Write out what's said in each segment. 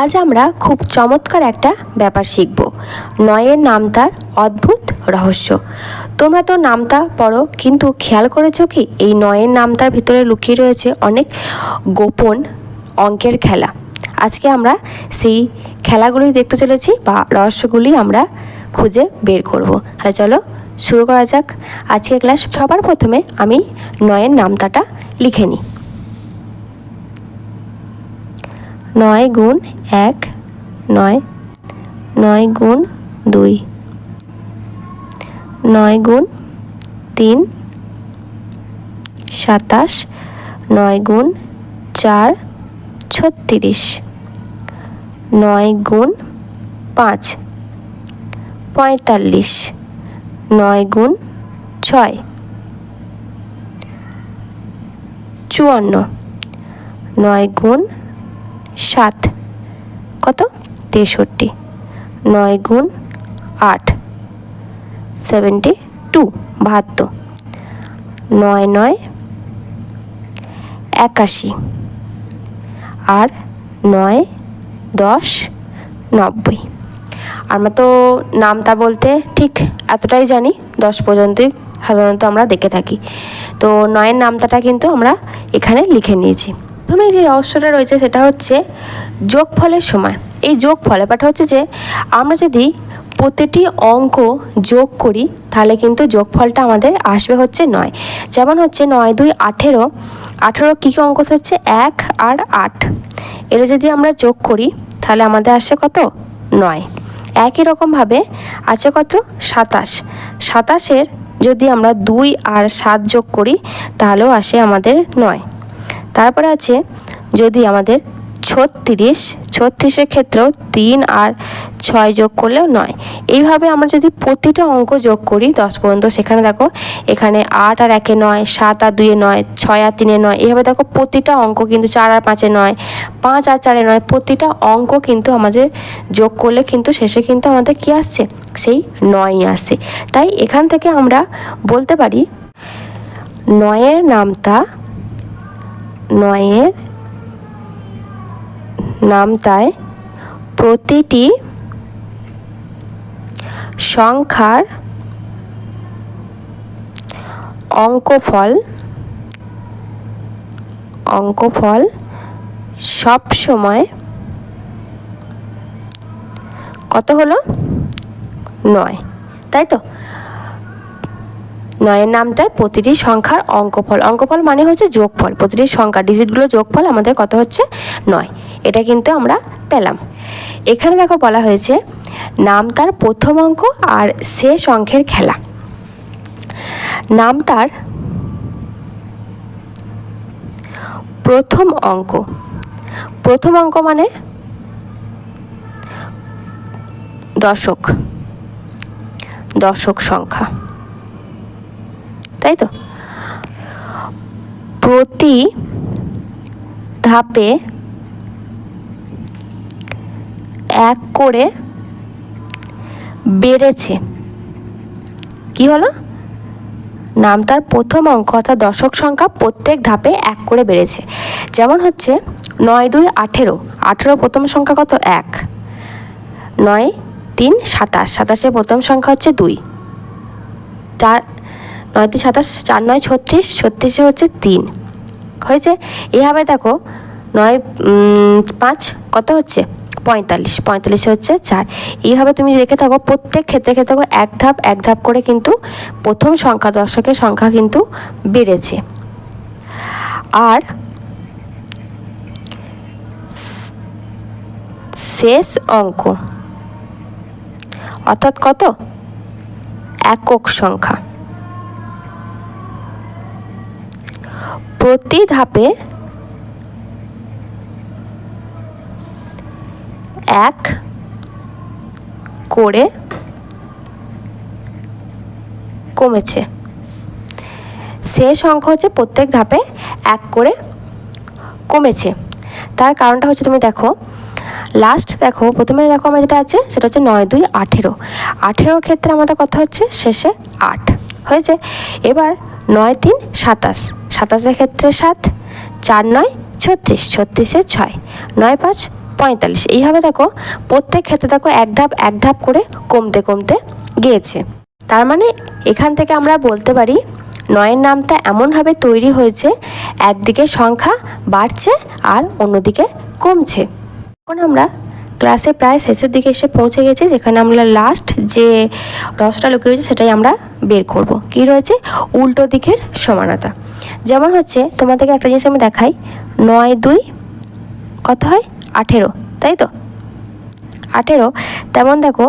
আজ আমরা খুব চমৎকার একটা ব্যাপার শিখব, নয়ের নামতার অদ্ভুত রহস্য। তোমরা তো নামতা পড়ো, কিন্তু খেয়াল করেছো কি এই নয়ের নামতার ভিতরে লুকিয়ে রয়েছে অনেক গোপন অঙ্কের খেলা। আজকে আমরা সেই খেলাগুলি দেখতে চলেছি বা রহস্যগুলি আমরা খুঁজে বের করব। তাহলে চলো শুরু করা যাক আজকে ক্লাস। সবার প্রথমে আমি নয়ের নামতাটা লিখে নিই। 9 গুণ 1 9, 9 গুণ 2 9 গুণ 3 27, 9 গুণ 4 36, 9 গুণ 5 45, 9 গুণ 6 54, 9 গুণ 7 কত 63, 9 গুণ 8 72 72, 9 9 81 আর 9 10 90। আমরা তো নামতা বলতে ঠিক এতটাই জানি, 10 পর্যন্তই সাধারণত আমরা দেখে থাকি। তো 9-এর নামতাটা কিন্তু আমরা এখানে লিখে নিয়েছি। প্রথমে যে রহস্যটা রয়েছে সেটা হচ্ছে যোগফলের সময়। এই যোগফল ব্যাপারটা হচ্ছে যে আমরা যদি প্রতিটি অঙ্ক যোগ করি তাহলে কিন্তু যোগফলটা আমাদের আসবে হচ্ছে 9। যেমন হচ্ছে 9 2 18, 18 কী কী অঙ্ক হচ্ছে 1 আর 8। এটা যদি আমরা যোগ করি তাহলে আমাদের আসে কত 9। একই রকমভাবে আছে কত 27, 27-এর যদি আমরা 2 আর 7 যোগ করি তাহলেও আসে আমাদের 9। তারপরে আছে যদি আমাদের 36, 36-এর ক্ষেত্রেও 3 আর 6 যোগ করলেও 9। এইভাবে আমরা যদি প্রতিটা অঙ্ক যোগ করি 10 পর্যন্ত, সেখানে দেখো এখানে 8 আর 1-এ 9, 7 আর 2-এ 9, 6 আর 3-এ 9। এইভাবে দেখো প্রতিটা অঙ্ক কিন্তু 4 আর 5-এ 9, 5 আর 4-এ 9। প্রতিটা অঙ্ক কিন্তু আমাদের যোগ করলে কিন্তু শেষে কিন্তু আমাদের কী আসছে, সেই 9ই আসছে। তাই এখান থেকে আমরা বলতে পারি 9-এর নামতা, 9-এর নামতায় প্রতিটি সংখ্যার অঙ্কফল সব সময় কত হলো 9, তাই তো। 9-এর নামটায় প্রতিটি সংখ্যার অঙ্কফল মানে হচ্ছে যোগফল, প্রতিটি সংখ্যা ডিজিটগুলো যোগফল আমাদের কত হচ্ছে 9। এটা কিন্তু আমরা পেলাম। এখানে দেখো বলা হয়েছে নামতার প্রথম অঙ্ক আর শেষ অঙ্কের খেলা। নামতার প্রথম অঙ্ক মানে দশক সংখ্যা, তাই তো। প্রতি ধাপে 1 করে বেড়েছে। কি হলো, নামতার প্রথম অঙ্ক অর্থাৎ দশক সংখ্যা প্রত্যেক ধাপে 1 করে বেড়েছে। যেমন হচ্ছে 9 2 18, 18 প্রথম সংখ্যা কত 1, 9 3 27, 27-এর প্রথম সংখ্যা হচ্ছে 2, 4 9 3 27, 4 9 36, 36-এ হচ্ছে 3 হয়েছে। এইভাবে দেখো 9 5 কত হচ্ছে 45, 45-এ হচ্ছে 4। এইভাবে তুমি রেখে থাকো প্রত্যেক ক্ষেত্রে এক ধাপ করে কিন্তু প্রথম সংখ্যা দশকের সংখ্যা কিন্তু বেড়েছে। আর শেষ অঙ্ক অর্থাৎ কত একক সংখ্যা, প্রতি ধাপে 1 করে কমেছে। শেষ অঙ্ক হচ্ছে প্রত্যেক ধাপে 1 করে কমেছে। তার কারণটা হচ্ছে তুমি দেখো লাস্ট দেখো, প্রথমে দেখো আমরা যেটা আছে সেটা হচ্ছে 9 2 18, 18-এর ক্ষেত্রে আমাদের কথা হচ্ছে শেষে 8 হয়েছে। এবার 9 3 27, 27-এর ক্ষেত্রে 7, 4 9 36, 36-এ 6, 9 5 45। এইভাবে দেখো প্রত্যেক ক্ষেত্রে দেখো এক ধাপ করে কমতে কমতে গিয়েছে। তার মানে এখান থেকে আমরা বলতে পারি 9-এর নামটা এমনভাবে তৈরি হয়েছে, একদিকে সংখ্যা বাড়ছে আর অন্যদিকে কমছে। এখন আমরা ক্লাসে প্রায় শেষের দিকে এসে পৌঁছে গেছি, যেখানে আমরা লাস্ট যে রহস্যটা লুকিয়ে রয়েছে সেটাই আমরা বের করব। কি রয়েছে? উল্টো দিকের সমানতা। যেমন হচ্ছে তোমাদেরকে একটা জিনিস আমি দেখাই, 9-2 কত হয়? 18, তাই তো? 18। তেমন দেখো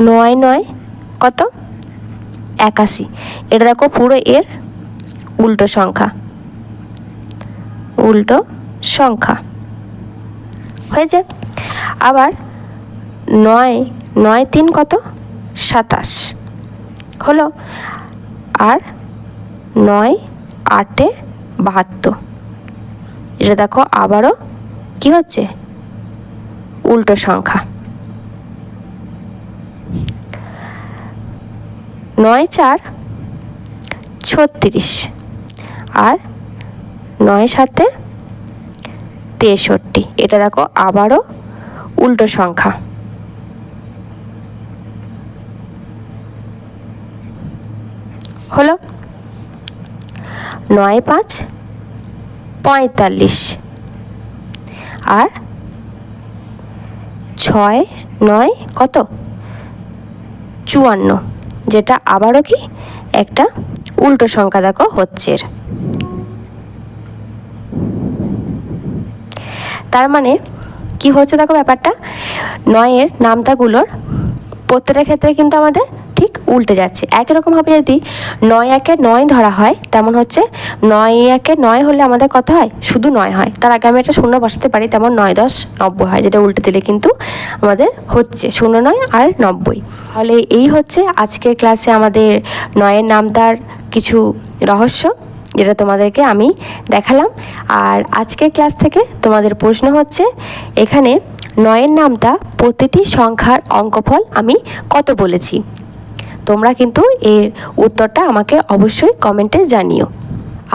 9-9 কত? 81। এটা দেখো পুরো এর উল্টো সংখ্যা, উল্টো সংখ্যা হয়েছে। আবার 9-9-3 কত? 27 হলো। আর 9-8 72। এটা দেখো আবারও কি হচ্ছে? উল্টো সংখ্যা। 9-4 36। আর 9-7 63। এটা দেখো আবারও উল্টো সংখ্যা। হলো। 9-5 45। আর 6-9 কত? 54, যেটা আবারও কি একটা উল্টো সংখ্যা দেখো হচ্ছে। তার মানে কি হচ্ছে দেখো ব্যাপারটা, 9-এর নামতাগুলোর প্রত্যেকটা ক্ষেত্রে কিন্তু আমাদের ঠিক উল্টে যাচ্ছে। একই রকমভাবে যদি 9-1 9 ধরা হয়, তেমন হচ্ছে 9-1 9 হলে আমাদের কত হয়? শুধু 9 হয়। তার আগে আমি একটা শূন্য বসাতে পারি, তেমন 9-10 90 হয়, যেটা উল্টে দিলে কিন্তু আমাদের হচ্ছে 0-9 আর 90। তাহলে এই হচ্ছে আজকের ক্লাসে আমাদের 9-এর নামতার কিছু রহস্য, যেটা তোমাদেরকে আমি দেখালাম। আর আজকের ক্লাস থেকে তোমাদের প্রশ্ন হচ্ছে, এখানে 9-এর নামতা প্রতিটি সংখ্যার অঙ্কফল আমি কত বলেছি। তোমরা কিন্তু এর উত্তরটা আমাকে অবশ্যই কমেন্টে জানিও।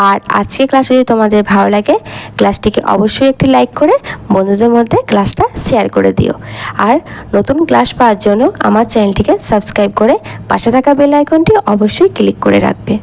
আর আজকের ক্লাস যদি তোমাদের ভালো লাগে, ক্লাসটিকে অবশ্যই একটি লাইক করে বন্ধুদের মধ্যে ক্লাসটা শেয়ার করে দিও। আর নতুন ক্লাস পাওয়ার জন্য আমার চ্যানেলটিকে সাবস্ক্রাইব করে পাশে থাকা বেল আইকনটি অবশ্যই ক্লিক করে রাখবে।